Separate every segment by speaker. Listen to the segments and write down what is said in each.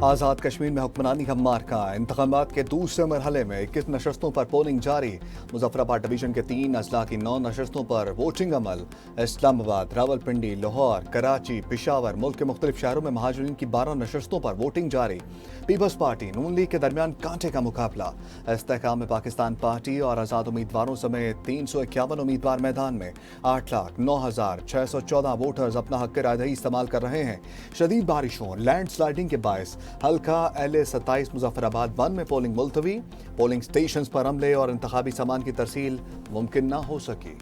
Speaker 1: आज़ाद कश्मीर में हुक्मरानी का मार्का। इंतखाबात के दूसरे मरहले में 21 नशस्तों पर पोलिंग जारी। मुजफ्फराबाद डिवीजन के 3 अजला की 9 नशस्तों पर वोटिंग अमल। इस्लामाबाद, रावलपिंडी, लाहौर, कराची, पेशावर, मुल्क के मुख्तलिफ शहरों में महाजरीन की 12 नशस्तों पर वोटिंग जारी। पीपल्स पार्टी नून लीग के दरमियान कांटे का मुकाबला। इस्तेहकाम पाकिस्तान पार्टी और आज़ाद उम्मीदवारों समेत 351 उम्मीदवार मैदान में। 8,09,614 वोटर्स अपना हक रायदही इस्तेमाल कर रहे हैं। शदीद बारिशों, लैंड स्लाइडिंग के बायस हल्का LA-27 मुजफ्फराबाद 1 में पोलिंग मुलतवी। पोलिंग स्टेशंस पर अमले और इंतखाबी सामान की तरसील मुमकिन न हो सकी।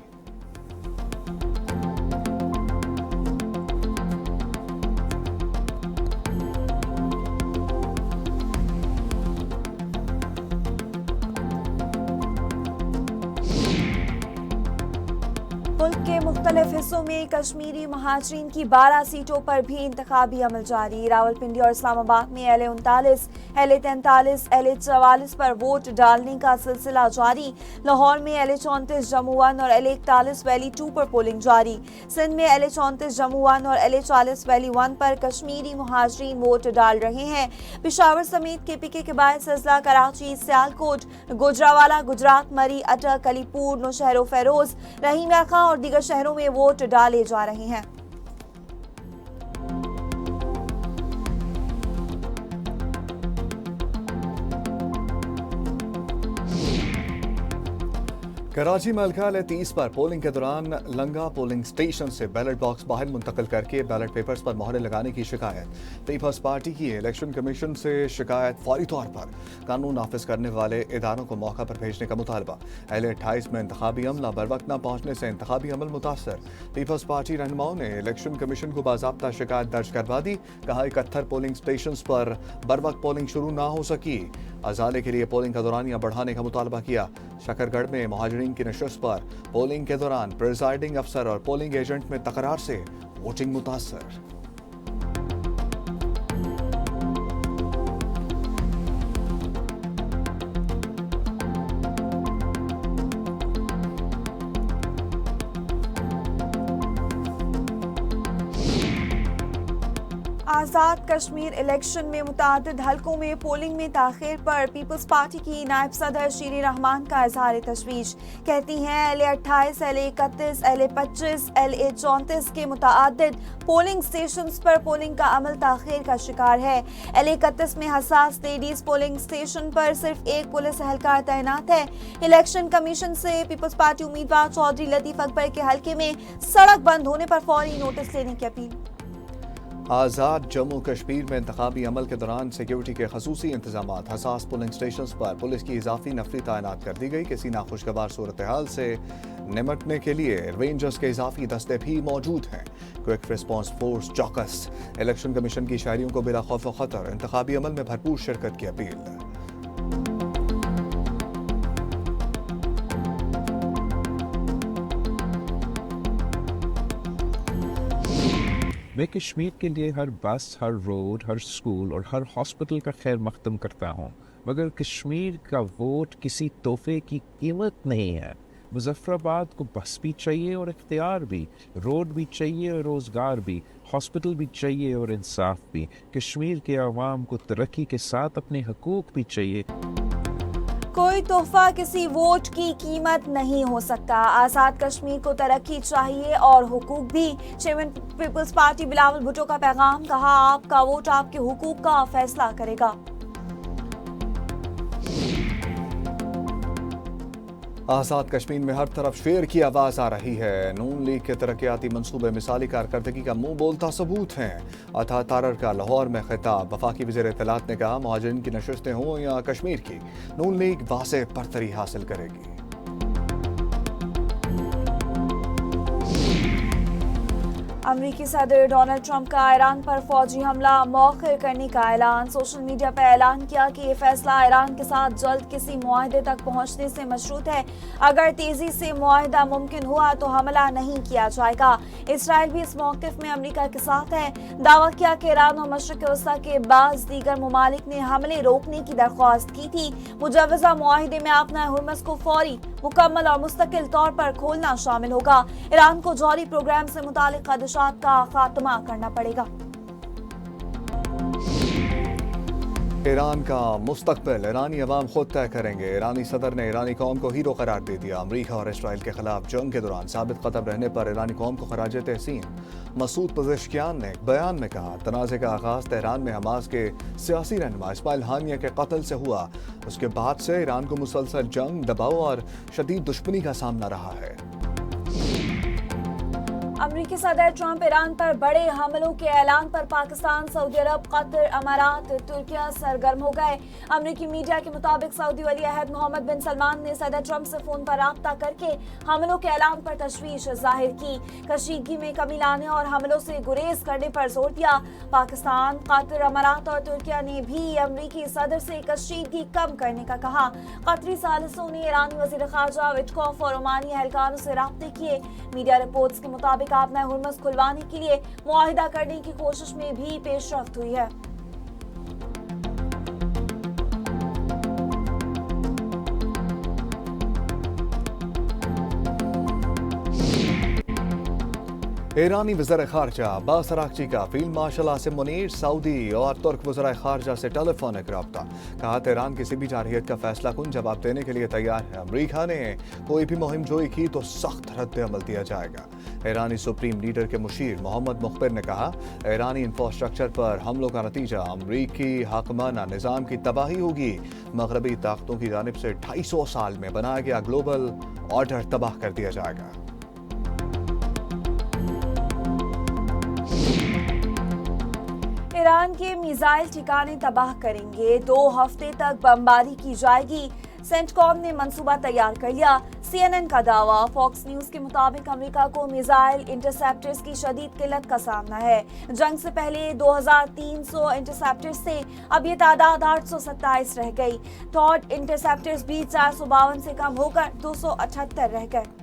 Speaker 2: मुल्क के मुख्तलिफ हिस्सों में कश्मीरी महाजरीन की 12 सीटों पर भी इंतखाबी अमल जारी। रावलपिंडी और इस्लामाबाद में LA-39, LA-43, LA-44 पर वोट डालने का सिलसिला जारी। लाहौर में LA-34, जम्मू 1 और LA-41 वैली 2 पर पोलिंग जारी। सिंध में LA-34, जम्मू 1 और LA-40 वैली 1 पर कश्मीरी महाजरीन वोट डाल रहे हैं। पेशावर समेत KPK के बायस अजला कराची, सियालकोट, गुजरावाला, गुजरात, मरी, अटक, अलीपुर, नौशहरो फेरोज, रहीम खां और दीगर शहरों में वोट डाले जा रहे हैं।
Speaker 1: कराची में हल्का LA-30 पर पोलिंग के दौरान लंगा पोलिंग स्टेशन से बैलेट बॉक्स बाहर मुंतकिल करके बैलेट पेपर्स पर मोहरें लगाने की शिकायत। पीपल्स पार्टी की इलेक्शन कमीशन से शिकायत फौरी तौर पर कानून नाफिज करने वाले इदारों को मौका पर भेजने का मुतालबा। LA-28 में इंतखाबी अमला बरवक्त न पहुंचने से इंतखाबी अमल मुतासर। पीपल्स पार्टी रहनुमाओं ने इलेक्शन कमीशन को बाज़ाब्ता शिकायत दर्ज करवा दी। कहा 71 पोलिंग स्टेशन पर बरवक्त पोलिंग शुरू ना हो सकी। अजाले के लिए पोलिंग का दौरानिया बढ़ाने का मुतालबा किया। शकरगढ़ में महाजरीन की नशस्त पर पोलिंग के दौरान प्रिजाइडिंग अफसर और पोलिंग एजेंट में तकरार से वोटिंग मुतासर।
Speaker 2: आज़ाद कश्मीर इलेक्शन में मुतादिद हलकों में पोलिंग में ताखिर पर पीपल्स पार्टी की नायब सदर शीरी रहमान का इजहार तशवीश। कहती हैं LA-28, LA-31, LA-25, LA-34 के मुतादिद पोलिंग स्टेशंस पर पोलिंग का अमल ताखिर का शिकार है। LA-31 में हसास लेडीज पोलिंग स्टेशन पर सिर्फ एक पुलिस एहलकार तैनात है। इलेक्शन कमीशन से पीपल्स पार्टी उम्मीदवार चौधरी लतीफ अकबर के हलके में सड़क बंद होने पर फौरी नोटिस लेने की अपील।
Speaker 1: आज़ाद जम्मू कश्मीर में इंतखाबी अमल के दौरान सिक्योरिटी के खसूसी इंतजामात। हसास पोलिंग स्टेशन पर पुलिस की इजाफी नफरी तैनात कर दी गई। किसी नाखुशगवार सूरत हाल से निमटने के लिए रेंजर्स के इजाफी दस्ते भी मौजूद हैं। क्विक रिस्पॉन्स फोर्स चौकस। इलेक्शन कमीशन की शहरियों को बिला खौफ व खतर इंतखाबी अमल में भरपूर शिरकत की अपील।
Speaker 3: मैं कश्मीर के लिए हर बस, हर रोड, हर स्कूल और हर हॉस्पिटल का खैर मकदम करता हूँ, मगर कश्मीर का वोट किसी तोहफे की कीमत नहीं है। मुजफ्फराबाद को बस भी चाहिए और इख्तियार भी, रोड भी चाहिए और रोज़गार भी, हॉस्पिटल भी चाहिए और इंसाफ भी। कश्मीर के अवाम को तरक्की के साथ अपने हकूक़ भी चाहिए।
Speaker 2: कोई तोहफा किसी वोट की कीमत नहीं हो सकता। आज़ाद कश्मीर को तरक्की चाहिए और हुकूक भी। Chairman people's party Bilawal Bhutto का पैगाम। कहा आपका वोट आपके हुकूक का फैसला करेगा।
Speaker 1: आज़ाद कश्मीर में हर तरफ शेर की आवाज़ आ रही है। नून लीग के तरक्याती मंसूबे मिसाली कारकर्दगी का मुंह बोलता सबूत हैं। अता तारर का लाहौर में खिताब। वफाकी वज़ीर इत्तलात ने कहा महाजरीन की नशस्तें हों या कश्मीर की, नून लीग वाज़ेह बरतरी हासिल करेगी।
Speaker 2: अमरीकी सदर डोनाल्ड ट्रंप का ईरान पर फौजी हमला मौखर करने का ऐलान। सोशल मीडिया पर ऐलान किया कि ये फैसला ईरान के साथ जल्द किसी मुआहदे तक पहुंचने से मशरूत है। अगर तेजी से मुआहदा मुमकिन हुआ तो हमला नहीं किया जाएगा। इसराइल भी इस मौक़िफ़ में अमरीका के साथ है। दावा किया कि ईरान और मशरिक़ वस्ता के बाज़ दीगर ममालिक ने हमले रोकने की दरख्वास्त की थी। मुजव्वज़ा मुआहदे में अपना हुर्मस को फौरी, मुकम्मल और मुस्तकिल तौर पर खोलना शामिल होगा। ईरान को जौहरी प्रोग्राम से मुतालिक खदशात का खात्मा करना पड़ेगा।
Speaker 1: ایران کا مستقبل ایرانی عوام خود طے کریں گے. ایرانی صدر نے ایرانی قوم کو ہیرو قرار دے دیا. امریکہ اور اسرائیل کے خلاف جنگ کے دوران ثابت قدم رہنے پر ایرانی قوم کو خراج تحسین. مسعود پزشکیان نے بیان میں کہا تنازع کا آغاز تہران میں حماس کے سیاسی رہنما اسماعیل ہانیہ کے قتل سے ہوا. اس کے بعد سے ایران کو مسلسل جنگ، دباؤ اور شدید دشمنی کا سامنا رہا ہے.
Speaker 2: امریکی صدر ٹرمپ ایران پر بڑے حملوں کے اعلان پر پاکستان، سعودی عرب، قطر، امارات، ترکیہ سرگرم ہو گئے. امریکی میڈیا کے مطابق سعودی ولی عہد محمد بن سلمان نے صدر ٹرمپ سے فون پر رابطہ کر کے حملوں کے اعلان پر تشویش ظاہر کی. کشیدگی میں کمی لانے اور حملوں سے گریز کرنے پر زور دیا. پاکستان، قطر، امارات اور ترکیہ نے بھی امریکی صدر سے کشیدگی کم کرنے کا کہا. قطری ثالثوں نے ایرانی وزیر خارجہ وٹکوف اور عمانی اہلکاروں سے رابطے کیے. میڈیا رپورٹس کے مطابق آپ میں ہرمز کھلوانے کے لیے معاہدہ کرنے کی کوشش میں بھی پیش رفت ہوئی ہے.
Speaker 1: ایرانی وزیر خارجہ عباس اراغچی کا فیلڈ مارشل عاصم منیر، سعودی اور ترک وزرائے خارجہ سے ٹیلی فونک رابطہ. کہا تہران کسی بھی جارحیت کا فیصلہ کن جواب دینے کے لیے تیار ہے. امریکہ نے کوئی بھی مہم جوئی کی تو سخت رد عمل دیا جائے گا. ایرانی سپریم لیڈر کے مشیر محمد مخبر نے کہا ایرانی انفراسٹرکچر پر حملوں کا نتیجہ امریکی حاکمانہ نظام کی تباہی ہوگی. مغربی طاقتوں کی جانب سے 250 سال میں بنایا گیا گلوبل آرڈر تباہ کر دیا جائے گا.
Speaker 2: ایران کے میزائل ٹھکانے تباہ کریں گے. 2 ہفتے تک بمباری کی جائے گی. سینٹ کام نے منصوبہ تیار کر لیا. CNN کا دعویٰ. فاکس نیوز کے مطابق امریکہ کو میزائل انٹرسیپٹرز کی شدید قلت کا سامنا ہے. جنگ سے پہلے 2300 انٹرسیپٹرز تھے، اب یہ تعداد 827 رہ گئی. ٹھاڈ انٹرسیپٹرز بھی 452 سے کم ہو کر 278 رہ گئے.